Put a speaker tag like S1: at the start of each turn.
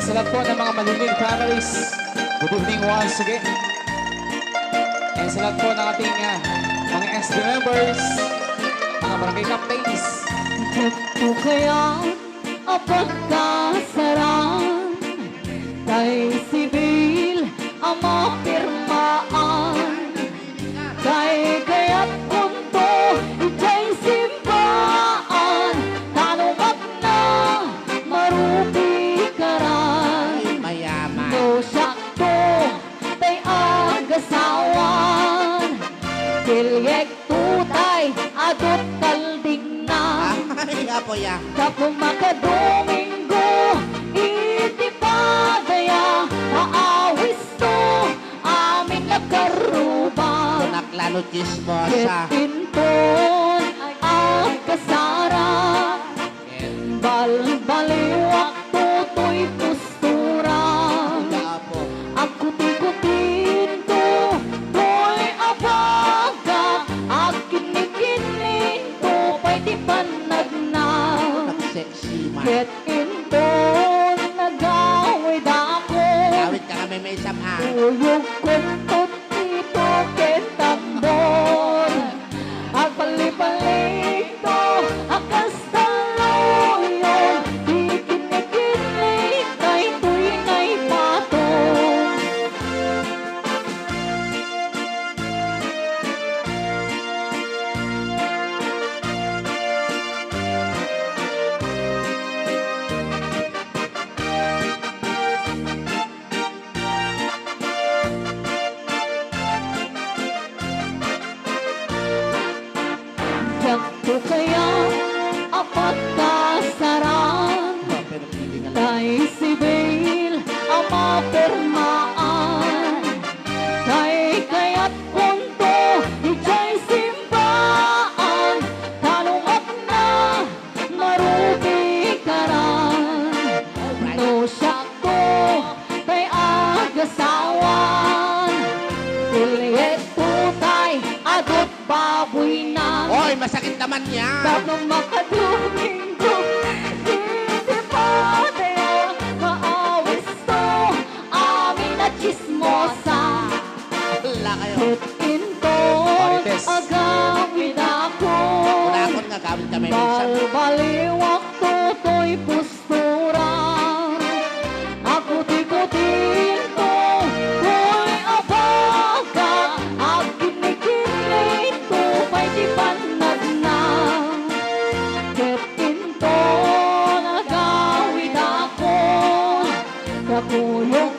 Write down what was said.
S1: sa lahat po ng mga malilig families, good evening once again. And sa lahat po ng ating mga SB members, mga barangay captains.
S2: Ito kaya ang pagkasaran kay sibil ang mapirmaan kay kaya't punto ikay simbaan talumat na marupi karan
S3: Mayaman.
S2: no sakto tay agasawan kilyek tutay adot kalding na
S3: Ay, apo ya.
S2: kapag makadomingo, iti padaya, maawis to, amin nagkaruban.
S3: Naklano chismosa.
S2: Ketinton ang kasara, balbaliwak tutoy postura.
S3: Apo.
S2: Ang kuti-kutin to, to'y abaga, ang kinikinin to, pa'y di panagnaw.
S3: Sexy man.
S2: Get into nagawid ako
S3: Gawit ka kami may samha.
S2: Uyog kuntot dito ketambon Ang palipalik to akas taloyon Di kinikilig kay tuy ngay patong Yakto kaya ang pagkasaran
S3: Pero hindi nga lang.
S2: Kay sibil ang mapirmaan Kay kaya't punto ikay simbaan Talungat na marubi karan No sakto kay agasawan Kulyet tutay adot baboy na
S3: Oy, masakit naman yan.
S2: Tapos makadomingo, hindi pa tayo maawis to, amin na chismosa.
S3: Wala kayo.
S2: Putinton,
S1: Marites.
S2: agawin ako.
S3: Kunakon nga gawin kami may samha.
S2: Balbaliwak tutoy postura. Ako tikutin to, ko'y abaga. Ang kinikilig to, pa'y di panagnaw. Ketinto, nagawid ako. Kakuyok